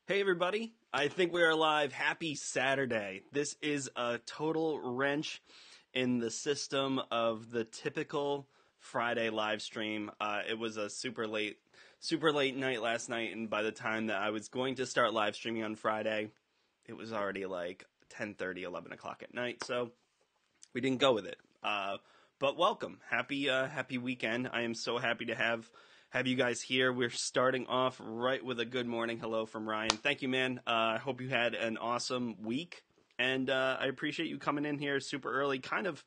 Hey everybody, I think we are live. Happy Saturday. This is a total wrench in the system of the typical Friday live stream. It was a super late night last night, and by the time that I was going to start live streaming on Friday, it was already like 10:30, 11 o'clock at night, so we didn't go with it. But welcome, happy weekend. I am so happy to have you guys here. We're starting off right with a good morning hello from Ryan. Thank you, man. I hope you had an awesome week, and I appreciate you coming in here super early, kind of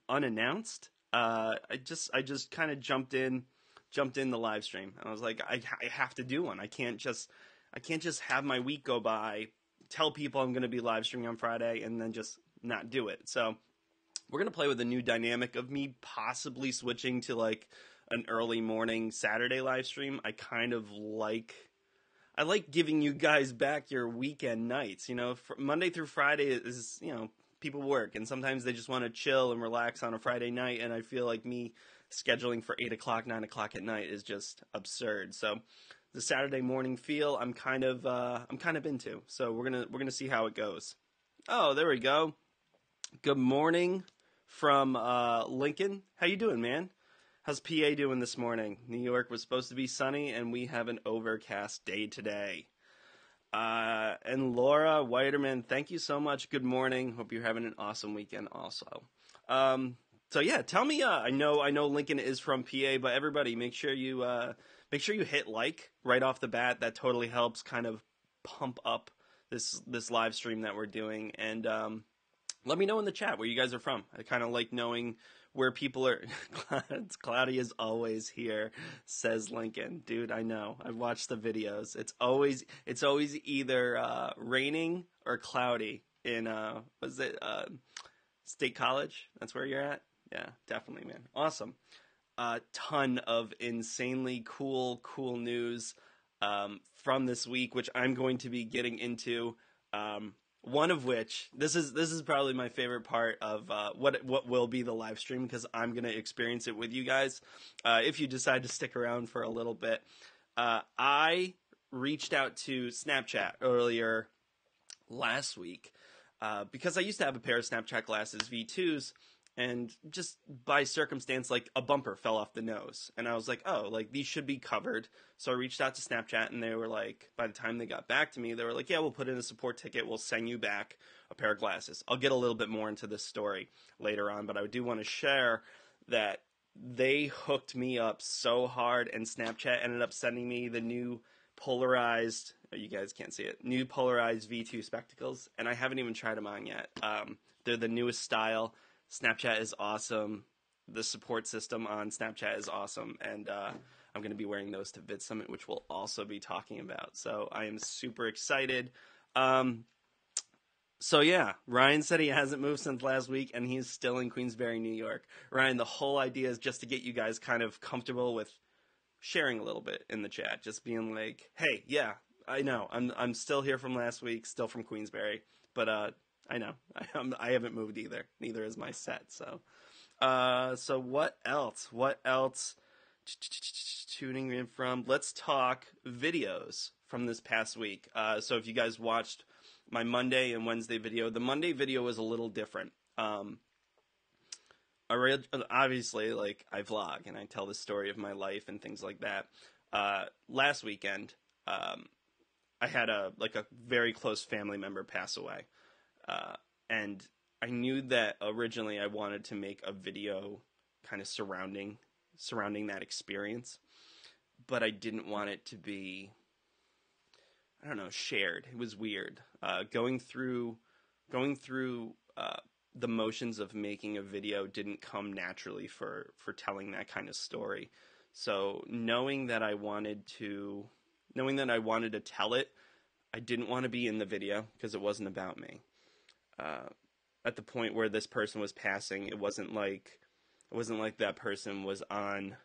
unannounced. I just kind of jumped in the live stream. I was like, I have to do one. I can't just have my week go by, tell people I'm going to be live streaming on Friday, and then just not do it. So we're going to play with a new dynamic of me possibly switching to like an early morning Saturday live stream. I like giving you guys back your weekend nights. Monday through Friday is, people work and sometimes they just want to chill and relax on a Friday night. And I feel like me scheduling for 8 o'clock, 9 o'clock at night is just absurd. So the Saturday morning feel I'm kind of into. So we're gonna see how it goes. Oh, there we go. Good morning from Lincoln. How you doing, man? How's PA doing this morning? New York was supposed to be sunny, and we have an overcast day today. And Laura Whiterman, thank you so much. Good morning. Hope you're having an awesome weekend also. So yeah, tell me. I know Lincoln is from PA, but everybody, make sure you hit like right off the bat. That totally helps kind of pump up this live stream that we're doing, and let me know in the chat where you guys are from. I kind of like knowing where people are. It's cloudy as always here, says Lincoln. Dude, I know. I've watched the videos. It's always either raining or cloudy in was it State College? That's where you're at? Yeah, definitely, man. Awesome. A ton of insanely cool news from this week, which I'm going to be getting into. One of which this is probably my favorite part of what will be the live stream, because I'm gonna experience it with you guys. If you decide to stick around for a little bit, I reached out to Snapchat earlier last week because I used to have a pair of Snapchat glasses V2s, and just by circumstance, like a bumper fell off the nose, and I was like, oh, like these should be covered. So I reached out to Snapchat, and they were like, by the time they got back to me, they were like, yeah, we'll put in a support ticket, we'll send you back a pair of glasses. I'll get a little bit more into this story later on, but I do want to share that they hooked me up so hard, and Snapchat ended up sending me the new polarized, you guys can't see it, new polarized V2 spectacles, and I haven't even tried them on yet. They're the newest style. Snapchat is awesome. The support system on Snapchat is awesome, and I'm going to be wearing those to VidSummit, which we'll also be talking about. So I am super excited. So yeah, Ryan said he hasn't moved since last week, and he's still in Queensbury, New York. Ryan, the whole idea is just to get you guys kind of comfortable with sharing a little bit in the chat, just being like, hey, yeah, I know, I'm still here from last week, still from Queensbury, but I know I haven't moved either. Neither is my set. So what else? What else? Tuning in from. Let's talk videos from this past week. So if you guys watched my Monday and Wednesday video, the Monday video was a little different. Obviously, like, I vlog and I tell the story of my life and things like that. Last weekend, I had a very close family member pass away. And I knew that originally I wanted to make a video kind of surrounding that experience, but I didn't want it to be, I don't know, shared. It was weird. Going through the motions of making a video didn't come naturally for telling that kind of story. So knowing that I wanted to tell it, I didn't want to be in the video because it wasn't about me. At the point where this person was passing, it wasn't like that person was on,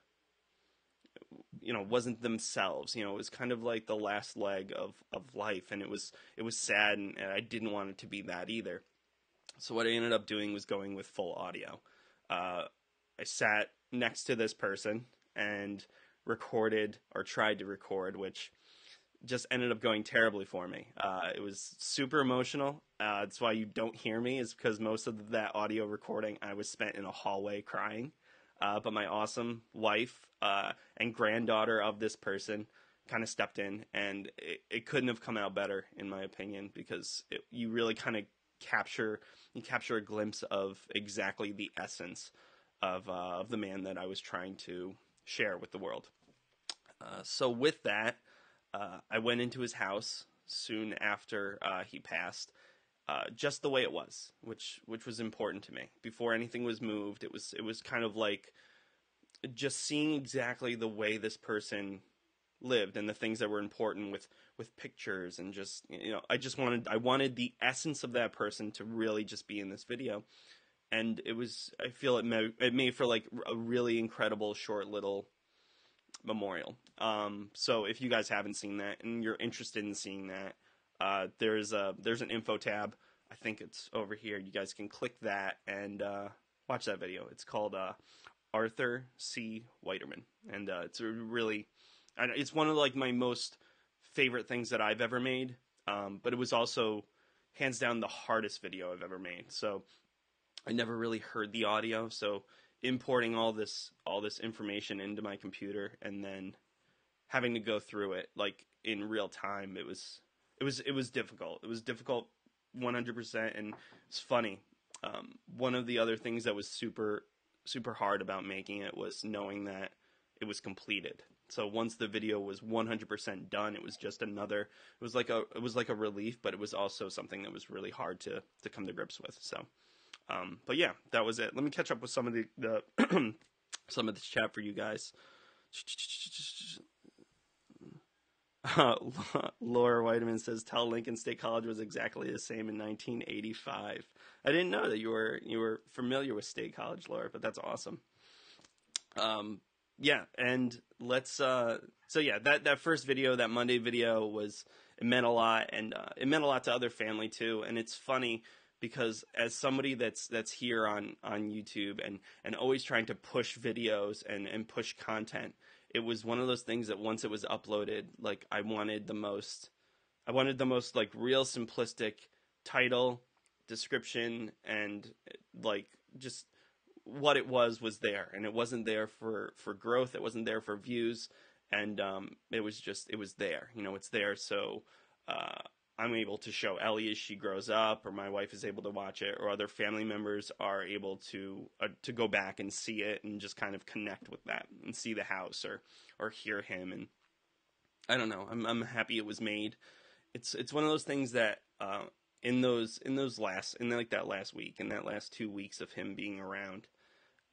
wasn't themselves. It was kind of like the last leg of life, and it was sad, and I didn't want it to be that either. So what I ended up doing was going with full audio. I sat next to this person and recorded, or tried to record, which just ended up going terribly for me. It was super emotional. That's why you don't hear me, is because most of that audio recording I was spent in a hallway crying. But my awesome wife and granddaughter of this person kind of stepped in, and it couldn't have come out better, in my opinion, because you really kind of capture a glimpse of exactly the essence of the man that I was trying to share with the world. So with that, I went into his house soon after he passed, just the way it was, which was important to me. Before anything was moved, it was kind of like just seeing exactly the way this person lived and the things that were important with pictures, and just, I wanted the essence of that person to really just be in this video. And I feel it made for like a really incredible short little memorial. So if you guys haven't seen that and you're interested in seeing that, there's an info tab. I think it's over here. You guys can click that and watch that video. It's called Arthur C. Whiterman, and it's one of like my most favorite things that I've ever made. But it was also hands down the hardest video I've ever made. So I never really heard the audio, so importing all this information into my computer and then having to go through it like in real time, it was difficult. It was difficult 100%, and it's funny. One of the other things that was super hard about making it was knowing that it was completed. So once the video was 100% done, it was like a relief, but it was also something that was really hard to come to grips with. So but yeah, that was it. Let me catch up with some of the some of this chat for you guys. Laura Whiteman says, "Tell Lincoln State College was exactly the same in 1985." I didn't know that you were familiar with State College, Laura, but that's awesome. Yeah, and let's so yeah, that first video, that Monday video, it meant a lot, and it meant a lot to other family too. And it's funny because as somebody that's here on YouTube and always trying to push videos and push content, it was one of those things that once it was uploaded, like I wanted the most like real simplistic title, description, and like just what it was there, and it wasn't there for growth, it wasn't there for views, and it was there, it's there so I'm able to show Ellie as she grows up, or my wife is able to watch it, or other family members are able to go back and see it and just kind of connect with that and see the house or hear him. And I don't know, I'm happy it was made. It's one of those things that in that last week, in that last 2 weeks of him being around,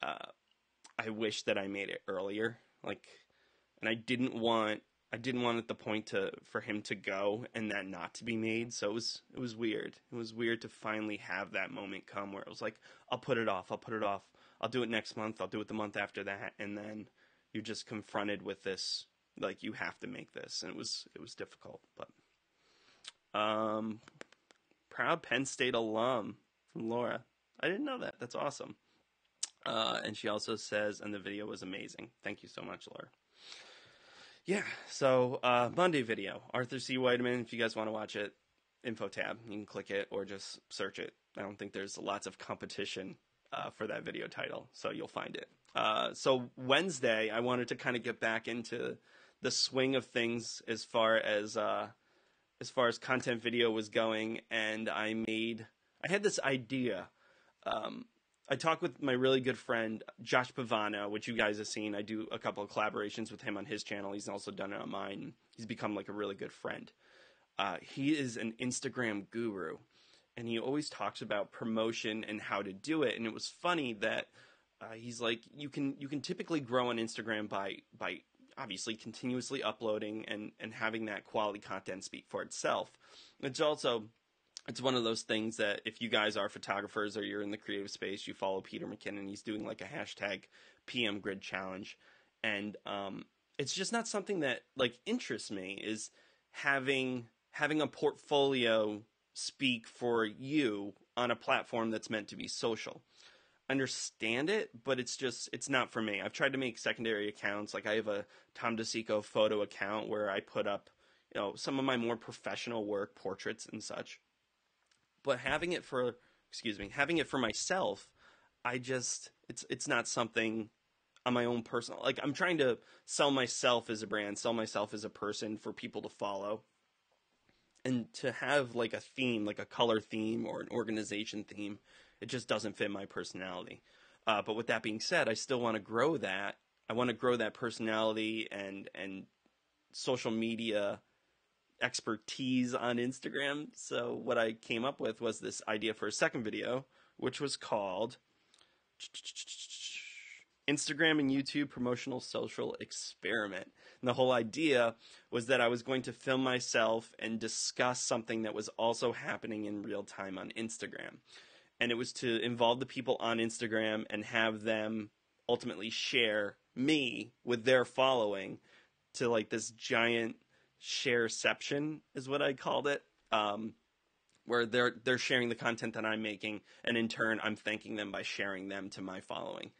I wish that I made it earlier, and I didn't want at the point for him to go and that not to be made. So it was weird. It was weird to finally have that moment come where it was like, I'll put it off. I'll do it next month. I'll do it the month after that. And then you're just confronted with this, like, you have to make this. And it was difficult, but, proud Penn State alum from Laura. I didn't know that. That's awesome. And she also says, and the video was amazing. Thank you so much, Laura. Yeah, so Monday video, Arthur C. Whiteman. If you guys want to watch it, info tab, you can click it or just search it. I don't think there's lots of competition for that video title, so you'll find it. So Wednesday, I wanted to kind of get back into the swing of things as far as content video was going, and I had this idea. I talked with my really good friend, Josh Pavano, which you guys have seen. I do a couple of collaborations with him on his channel. He's also done it on mine. He's become like a really good friend. He is an Instagram guru, and he always talks about promotion and how to do it. And it was funny that he's like, you can typically grow on Instagram by obviously continuously uploading and having that quality content speak for itself. It's one of those things that if you guys are photographers or you're in the creative space, you follow Peter McKinnon. He's doing like a hashtag PM Grid Challenge. And it's just not something that like interests me, is having a portfolio speak for you on a platform that's meant to be social. Understand it, but it's not for me. I've tried to make secondary accounts. Like I have a Tom DeSico photo account where I put up some of my more professional work, portraits and such. But having it for myself, it's not something on my own personal, like I'm trying to sell myself as a brand, sell myself as a person for people to follow. And to have like a theme, like a color theme or an organization theme, it just doesn't fit my personality. But with that being said, I still want to grow that. I want to grow that personality and social media expertise on Instagram. So what I came up with was this idea for a second video, which was called Instagram and YouTube Promotional Social Experiment. And the whole idea was that I was going to film myself and discuss something that was also happening in real time on Instagram. And it was to involve the people on Instagram and have them ultimately share me with their following to like this giant shareception is what I called it. Where they're sharing the content that I'm making, and in turn I'm thanking them by sharing them to my following.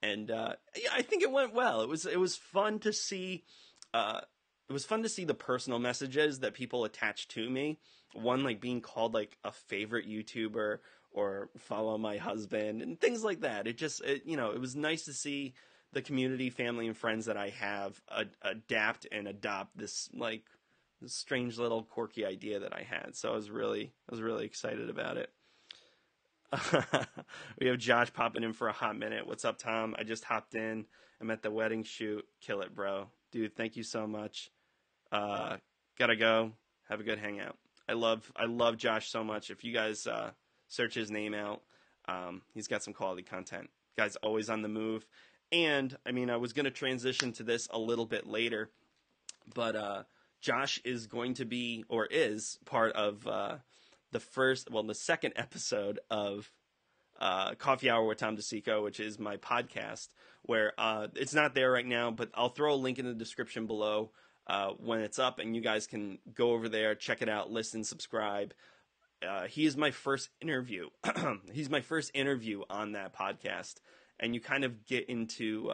And yeah, I think it went well. It was fun to see. It was fun to see the personal messages that people attached to me. One like being called like a favorite YouTuber or follow my husband and things like that. It was nice to see the community, family, and friends that I have adapt and adopt this like this strange little quirky idea that I had. So I was really excited about it. We have Josh popping in for a hot minute. What's up, Tom? I just hopped in. I'm at the wedding shoot. Kill it, bro. Dude, thank you so much. Gotta go. Have a good hangout. I love Josh so much. If you guys search his name out, he's got some quality content. Guy's always on the move. And I mean, I was going to transition to this a little bit later, but Josh is going to be, or is, part of the second episode of Coffee Hour with Tom DeSico, which is my podcast, where it's not there right now, but I'll throw a link in the description below when it's up, and you guys can go over there, check it out, listen, subscribe. He is my first interview. He's my first interview on that podcast, and you kind of get into...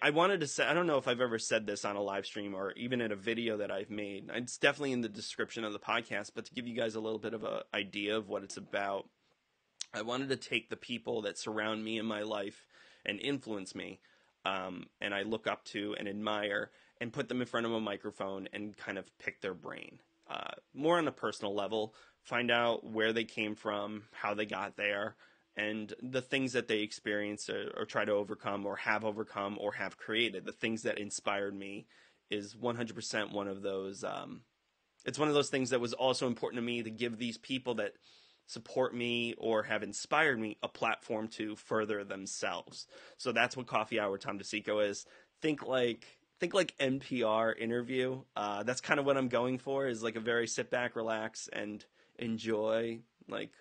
I wanted to say, I don't know if I've ever said this on a live stream or even in a video that I've made. It's definitely in the description of the podcast, but to give you guys a little bit of an idea of what it's about, I wanted to take the people that surround me in my life and influence me, and I look up to and admire, and put them in front of a microphone and kind of pick their brain. More on a personal level, find out where they came from, how they got there, and the things that they experienced or try to overcome or have created. The things that inspired me is 100% one of those. It's one of those things that was also important to me, to give these people that support me or have inspired me a platform to further themselves. So that's what Coffee Hour with Tom DeSico is. Think like NPR interview. That's kind of what I'm going for, is like a very sit back, relax, and enjoy, like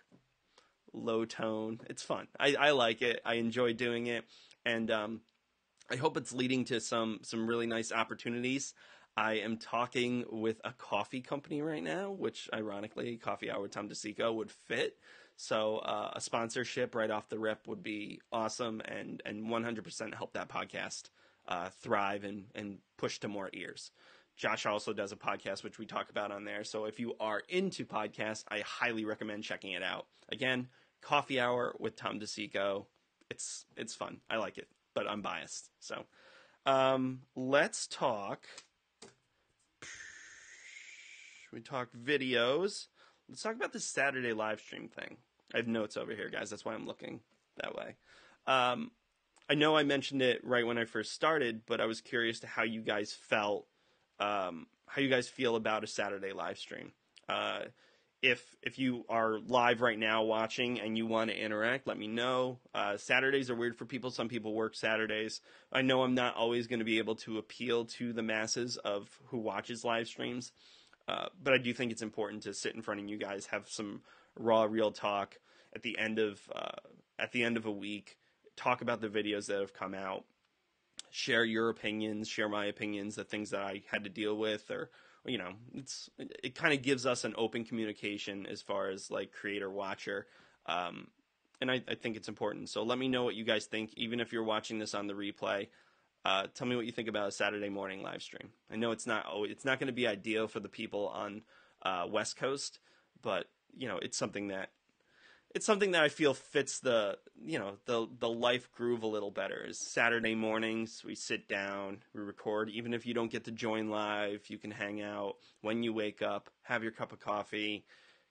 low tone. It's fun. I like it. I enjoy doing it. And I hope it's leading to some really nice opportunities. I am talking with a coffee company right now, which ironically, Coffee Hour with Tom DeSico would fit. So a sponsorship right off the rip would be awesome, and 100% help that podcast thrive and push to more ears. Josh also does a podcast, which we talk about on there. So if you are into podcasts, I highly recommend checking it out. Again, Coffee Hour with Tom DeSico. It's fun. I like it, but I'm biased. So let's talk. We talk videos. Let's talk about this Saturday live stream thing. I have notes over here, guys. That's why I'm looking that way. I know I mentioned it right when I first started, but I was curious to how you guys felt, how you guys feel about a Saturday live stream. If you are live right now watching and you want to interact, let me know. Saturdays are weird for people. Some people work Saturdays. I know I'm not always going to be able to appeal to the masses of who watches live streams, but I do think it's important to sit in front of you guys, have some raw, real talk at the end of a week. Talk about the videos that have come out. Share your opinions. Share my opinions. The things that I had to deal with, or it kind of gives us an open communication as far as like creator watcher, and I think it's important. So let me know what you guys think, even if you're watching this on the replay. Tell me what you think about a Saturday morning live stream. I know it's not going to be ideal for the people on West Coast, but it's something that I feel fits the the life groove a little better. Is Saturday mornings we sit down, we record. Even if you don't get to join live, you can hang out when you wake up, have your cup of coffee,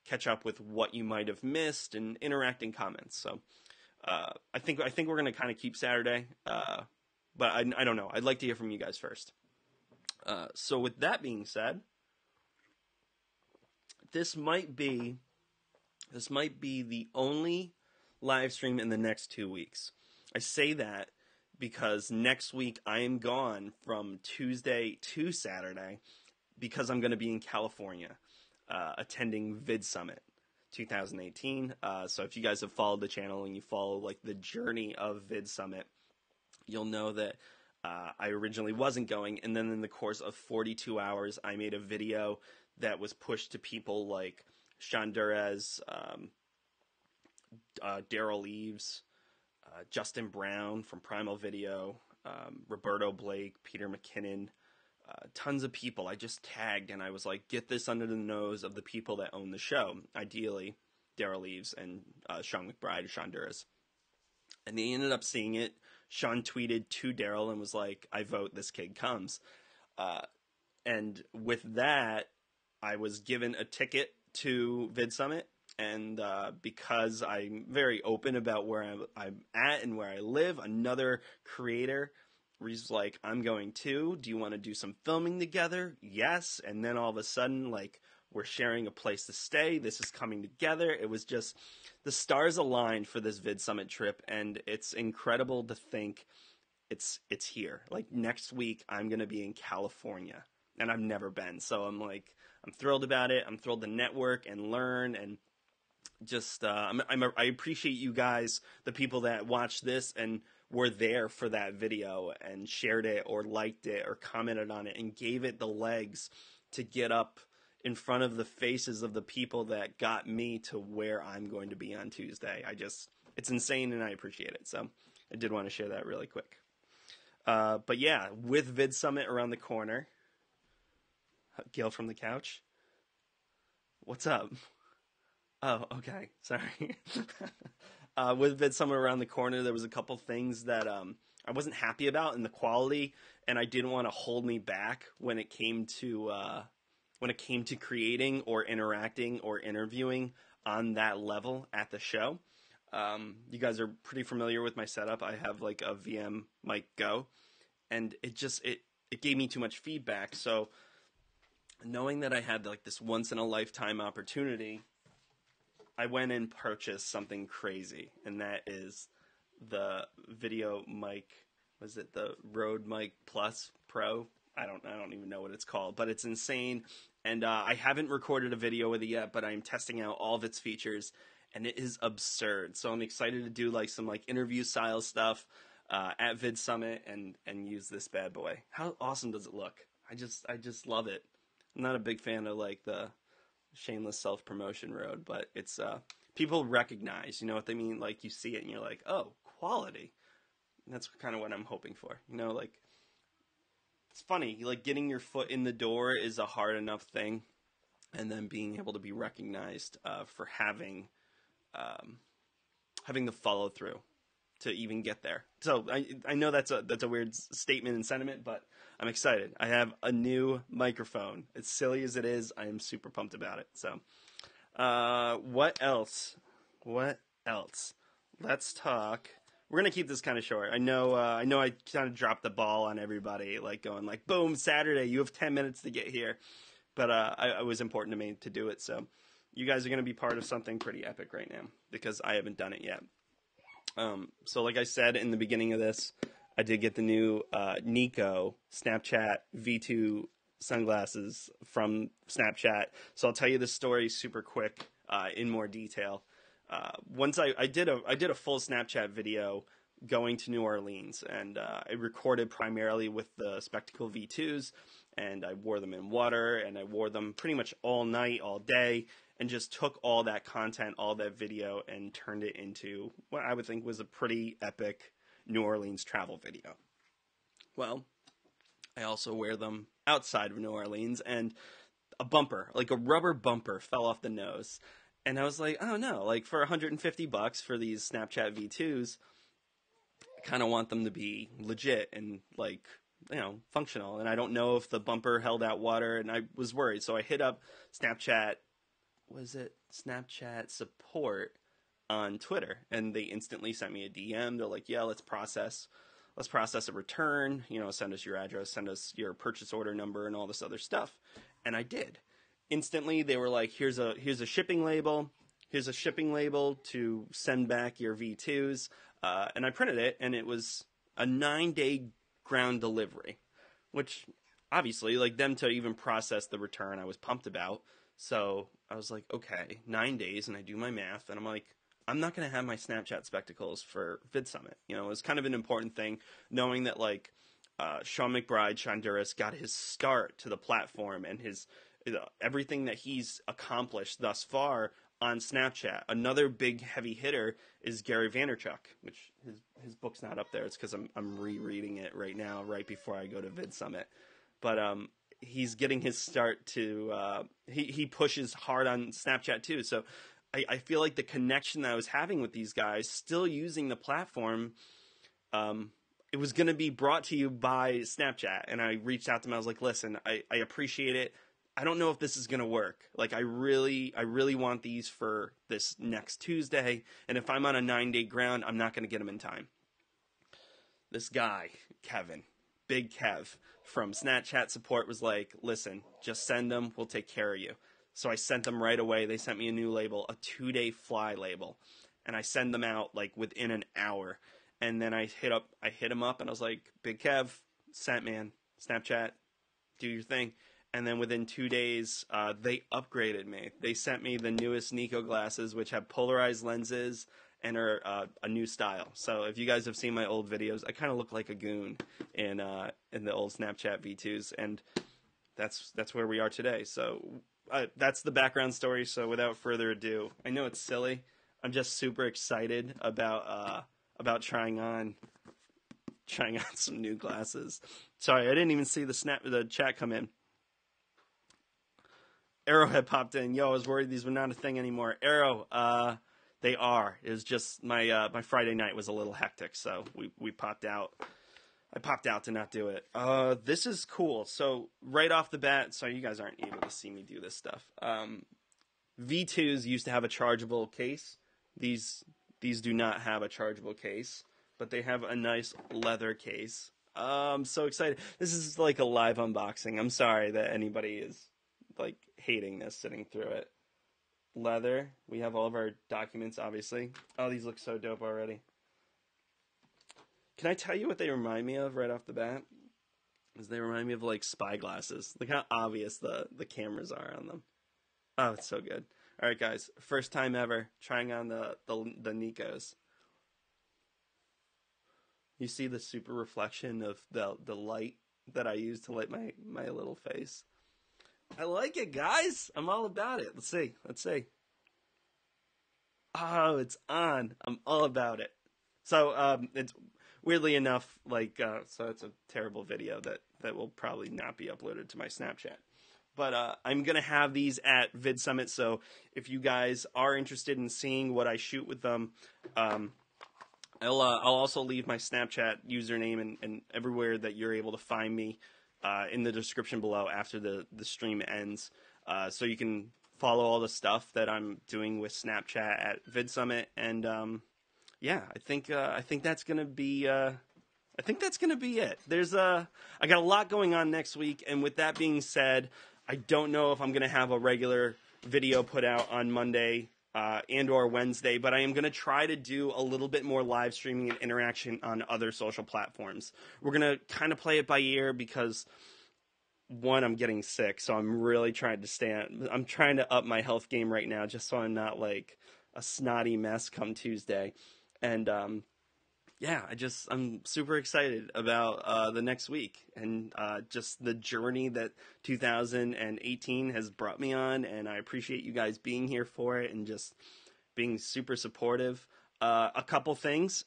catch up with what you might have missed, and interact in comments. So I think we're gonna kind of keep Saturday, but I don't know. I'd like to hear from you guys first. So with that being said, this might be the only live stream in the next 2 weeks. I say that because next week I am gone from Tuesday to Saturday because I'm going to be in California attending Vid Summit 2018. So if you guys have followed the channel and you follow like the journey of Vid Summit, you'll know that I originally wasn't going, and then in the course of 42 hours, I made a video that was pushed to people like Sean Durez, Daryl Eves, Justin Brown from Primal Video, Roberto Blake, Peter McKinnon, tons of people. I just tagged and I was like, get this under the nose of the people that own the show. Ideally, Daryl Eves and Sean McBride or Sean Durez. And they ended up seeing it. Sean tweeted to Daryl and was like, I vote this kid comes. And with that, I was given a ticket to Vid Summit, and because I'm very open about where I'm at and where I live, another creator was like, I'm going too. Do you want to do some filming together? Yes. And then all of a sudden, like, we're sharing a place to stay. This is coming together. It was just the stars aligned for this Vid Summit trip, and it's incredible to think it's here. Like, next week, I'm going to be in California, and I've never been. So I'm thrilled about it. I'm thrilled to network and learn, and just I appreciate you guys, the people that watched this and were there for that video and shared it or liked it or commented on it and gave it the legs to get up in front of the faces of the people that got me to where I'm going to be on Tuesday. It's insane, and I appreciate it. So I did want to share that really quick. But yeah, with Vid Summit around the corner, Gail from the couch, what's up? Oh, okay. Sorry. With Vid Summit around the corner, there was a couple things that I wasn't happy about in the quality, and I didn't want to hold me back when it came to creating or interacting or interviewing on that level at the show. You guys are pretty familiar with my setup. I have like a VM Mic Go, and it gave me too much feedback. So knowing that I had like this once in a lifetime opportunity, I went and purchased something crazy, and that is the video mic. Was it the Rode Mic Plus Pro? I don't even know what it's called, but it's insane. And I haven't recorded a video with it yet, but I'm testing out all of its features, and it is absurd. So I'm excited to do like some like interview style stuff at Vid Summit and use this bad boy. How awesome does it look? I just love it. I'm not a big fan of like the shameless self-promotion road, but it's people recognize, you know what they mean? Like you see it and you're like, oh, quality. And that's kind of what I'm hoping for. You know, like it's funny, like getting your foot in the door is a hard enough thing, and then being able to be recognized for having the follow through to even get there. So I know that's a weird statement and sentiment, but I'm excited. I have a new microphone. As silly as it is, I am super pumped about it. So, what else? Let's talk. We're gonna keep this kind of short. I know I kind of dropped the ball on everybody, like going like, boom, Saturday, you have 10 minutes to get here. But it was important to me to do it. So you guys are gonna be part of something pretty epic right now because I haven't done it yet. So like I said in the beginning of this, I did get the new Nico Snapchat V2 sunglasses from Snapchat. So I'll tell you the story super quick in more detail. Once I did a full Snapchat video going to New Orleans, and I recorded primarily with the Spectacle V2s, and I wore them in water, and I wore them pretty much all night, all day, and just took all that content, all that video, and turned it into what I would think was a pretty epic New Orleans travel video. Well, I also wear them outside of New Orleans, and a bumper, like a rubber bumper, fell off the nose. And I was like, oh no, like for $150 for these Snapchat V2s, I kind of want them to be legit and like, functional. And I don't know if the bumper held out water, and I was worried. So I hit up Snapchat, was it Snapchat support on Twitter, and they instantly sent me a DM. They're like, yeah, let's process a return, send us your address, send us your purchase order number, and all this other stuff. And I did. Instantly, they were like, here's a shipping label. Here's a shipping label to send back your V2s. And I printed it, and it was a 9-day ground delivery, which obviously, like, them to even process the return, I was pumped about. So I was like, okay, 9 days, and I do my math, and I'm like, I'm not going to have my Snapchat spectacles for VidSummit. It was kind of an important thing, knowing that, like, Sean McBride, Shonduras, got his start to the platform, and his everything that he's accomplished thus far on Snapchat. Another big heavy hitter is Gary Vaynerchuk, which his book's not up there. It's because I'm rereading it right now, right before I go to VidSummit. But he's getting his start to he pushes hard on Snapchat too. So I feel like the connection that I was having with these guys, still using the platform, it was going to be brought to you by Snapchat. And I reached out to them. I was like, listen, I appreciate it. I don't know if this is going to work. Like, I really want these for this next Tuesday. And if I'm on a 9-day ground, I'm not going to get them in time. This guy, Kevin, Big Kev from Snapchat support was like, listen, just send them. We'll take care of you. So I sent them right away. They sent me a new label, a 2-day fly label. And I send them out like within an hour. And then I hit him up and I was like, Big Kev, sent, man, Snapchat, do your thing. And then within 2 days, they upgraded me. They sent me the newest Nico glasses, which have polarized lenses and are a new style. So if you guys have seen my old videos, I kind of look like a goon in the old Snapchat V2s, and that's where we are today. So that's the background story. So without further ado, I know it's silly. I'm just super excited about trying on some new glasses. Sorry, I didn't even see the chat come in. Arrowhead popped in. Yo, I was worried these were not a thing anymore. Arrow, they are. It was just my Friday night was a little hectic, so we popped out. I popped out to not do it. This is cool. So right off the bat, so you guys aren't able to see me do this stuff. V2s used to have a chargeable case. These do not have a chargeable case, but they have a nice leather case. I'm so excited. This is like a live unboxing. I'm sorry that anybody is like hating this sitting through it. Leather. We have all of our documents, obviously. Oh, these look so dope already. Can I tell you what they remind me of right off the bat? Is they remind me of like spy glasses. Look how obvious the cameras are on them. Oh, it's so good. All right, guys. First time ever trying on the Nikos. You see the super reflection of the light that I use to light my little face. I like it, guys. I'm all about it. Let's see. Oh, it's on. I'm all about it. So, it's weirdly enough, like, so it's a terrible video that will probably not be uploaded to my Snapchat. But I'm going to have these at VidSummit, so if you guys are interested in seeing what I shoot with them, I'll also leave my Snapchat username and everywhere that you're able to find me in the description below after the stream ends, so you can follow all the stuff that I'm doing with Snapchat at VidSummit. And yeah, I think that's gonna be it. I got a lot going on next week, and with that being said, I don't know if I'm gonna have a regular video put out on Monday and or Wednesday, but I am going to try to do a little bit more live streaming and interaction on other social platforms. We're going to kind of play it by ear because, one, I'm getting sick, so I'm really trying to I'm trying to up my health game right now just so I'm not like a snotty mess come Tuesday. And yeah, I'm super excited about the next week and just the journey that 2018 has brought me on, and I appreciate you guys being here for it and just being super supportive. A couple things.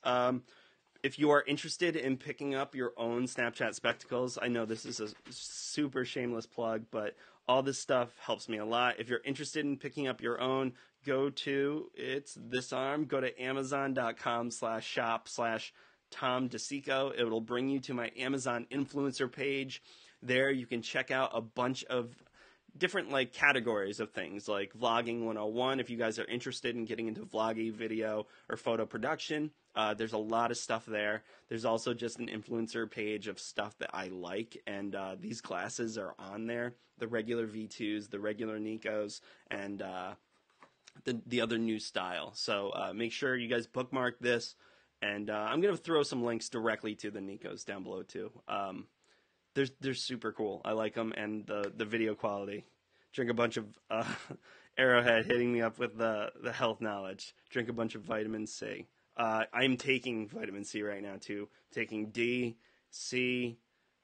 if you are interested in picking up your own Snapchat spectacles, I know this is a super shameless plug, but all this stuff helps me a lot. If you're interested in picking up your own, it's this arm. Go to amazon.com/shop/Tom DeSico. It'll bring you to my Amazon influencer page. There you can check out a bunch of different like categories of things like vlogging 101 if you guys are interested in getting into vlogging, video, or photo production. There's a lot of stuff there. There's also just an influencer page of stuff that I like, and these glasses are on there, the regular V2s, the regular Nikos, and the other new style. So make sure you guys bookmark this, and I'm going to throw some links directly to the Nikos down below too. They're super cool. I like them, and the video quality. Drink a bunch of Arrowhead hitting me up with the health knowledge. Drink a bunch of vitamin C. I'm taking vitamin C right now too. Taking D, C,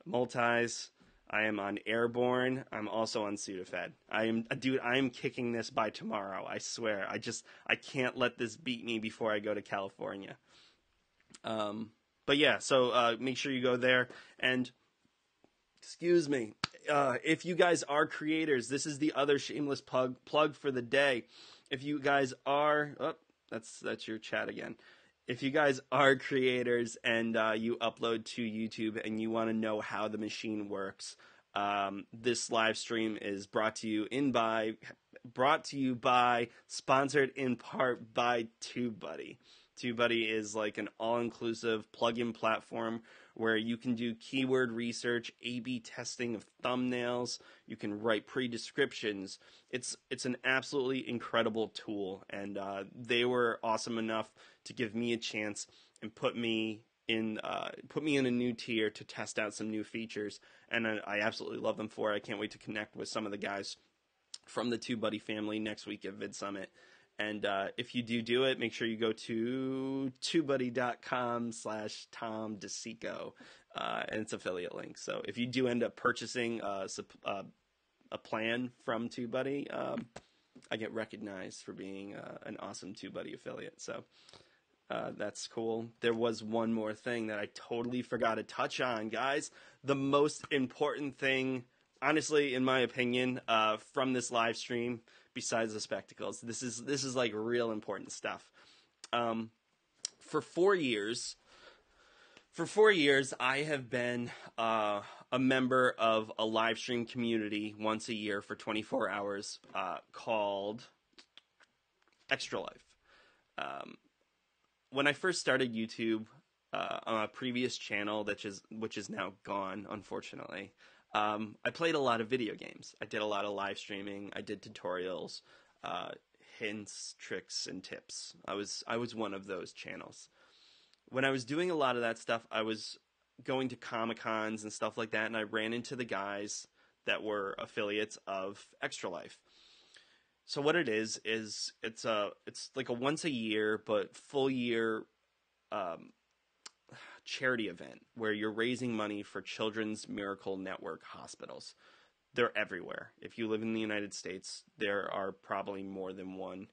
multis. I am on Airborne. I'm also on Sudafed. I am kicking this by tomorrow. I swear. I can't let this beat me before I go to California. But yeah, so make sure you go there. And excuse me, if you guys are creators, this is the other shameless plug for the day. If you guys are, that's your chat again. If you guys are creators and you upload to YouTube and you want to know how the machine works, this live stream is brought to you by, sponsored in part by TubeBuddy. TubeBuddy is like an all-inclusive plug-in platform where you can do keyword research, A/B testing of thumbnails. You can write pre-descriptions. It's an absolutely incredible tool, and they were awesome enough to give me a chance and put me in a new tier to test out some new features, and I absolutely love them for it. I can't wait to connect with some of the guys from the TubeBuddy family next week at VidSummit. And if you do it, make sure you go to tubebuddy.com/Tom DeSico, and it's affiliate link. So if you do end up purchasing a plan from TubeBuddy, I get recognized for being an awesome TubeBuddy affiliate. So that's cool. There was one more thing that I totally forgot to touch on, guys. The most important thing, honestly, in my opinion, from this live stream, besides the spectacles, this is like real important stuff. For 4 years, I have been a member of a live stream community once a year for 24 hours called Extra Life. When I first started YouTube on a previous channel, which is now gone, unfortunately, I played a lot of video games. I did a lot of live streaming. I did tutorials, hints, tricks, and tips. I was one of those channels. When I was doing a lot of that stuff, I was going to Comic-Cons and stuff like that, and I ran into the guys that were affiliates of Extra Life. So what it is it's like a once a year but full year charity event where you're raising money for Children's Miracle Network hospitals. They're everywhere. If you live in the United States, there are probably more than one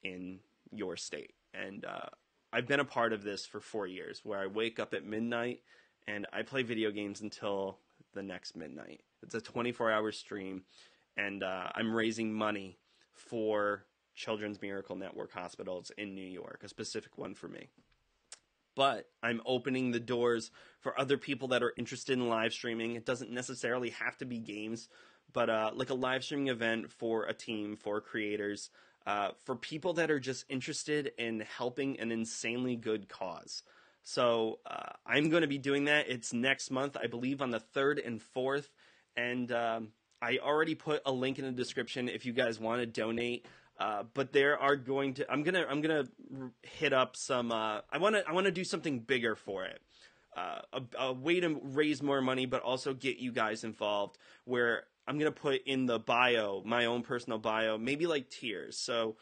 in your state. And I've been a part of this for 4 years, where I wake up at midnight and I play video games until the next midnight. It's a 24-hour stream, and I'm raising money for Children's Miracle Network hospitals in New York, a specific one for me. But I'm opening the doors for other people that are interested in live streaming. It doesn't necessarily have to be games, but like a live streaming event for a team, for creators, for people that are just interested in helping an insanely good cause. So I'm going to be doing that. It's next month, I believe, on the 3rd and 4th. And I already put a link in the description if you guys want to donate. But there are going to, I'm gonna hit up some, I want to do something bigger for it. A way to raise more money, but also get you guys involved, where I'm going to put in the bio, my own personal bio, maybe like tiers. So,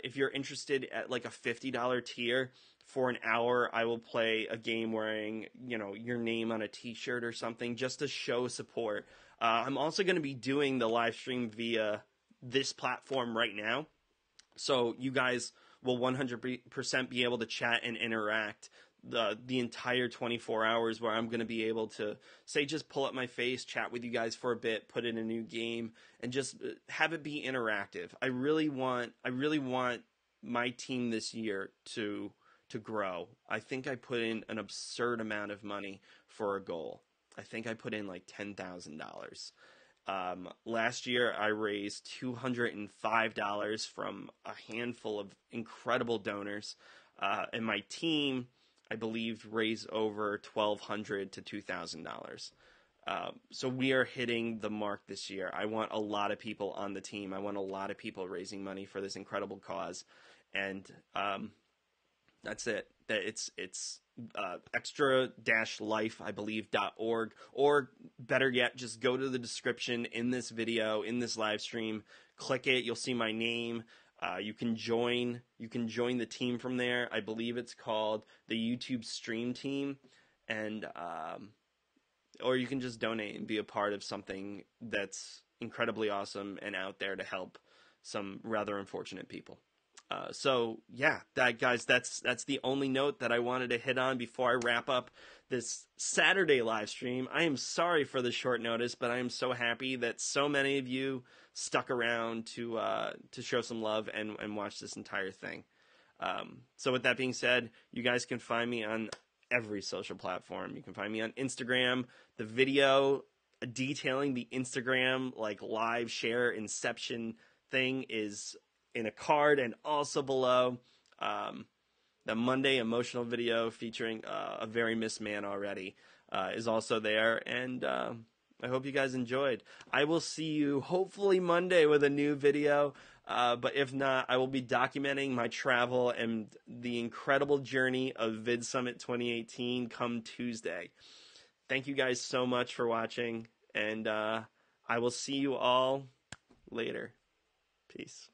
if you're interested at like a $50 tier, for an hour, I will play a game wearing, your name on a t-shirt or something, just to show support. I'm also going to be doing the live stream via this platform right now, so you guys will 100% be able to chat and interact the entire 24 hours where I'm going to be able to say just pull up my face, chat with you guys for a bit, put in a new game, and just have it be interactive. I really want my team this year to grow. I think I put in an absurd amount of money for a goal. I think I put in like $10,000. Last year, I raised $205 from a handful of incredible donors, and my team, I believe, raised over $1,200 to $2,000. So we are hitting the mark this year. I want a lot of people on the team. I want a lot of people raising money for this incredible cause, and that's it. It's extra-life, I believe, .org, or better yet, just go to the description in this video, in this live stream, click it, you'll see my name. You can join the team from there. I believe it's called the YouTube Stream Team, and or you can just donate and be a part of something that's incredibly awesome and out there to help some rather unfortunate people. So yeah, guys, that's the only note that I wanted to hit on before I wrap up this Saturday live stream. I am sorry for the short notice, but I am so happy that so many of you stuck around to show some love and watch this entire thing. So with that being said, you guys can find me on every social platform. You can find me on Instagram. The video detailing the Instagram like live share inception thing is in a card, and also below the Monday emotional video featuring a very missed man already is also there, and I hope you guys enjoyed. I will see you hopefully Monday with a new video, but if not, I will be documenting my travel and the incredible journey of Vid Summit 2018 come Tuesday. Thank you guys so much for watching, and I will see you all later. Peace.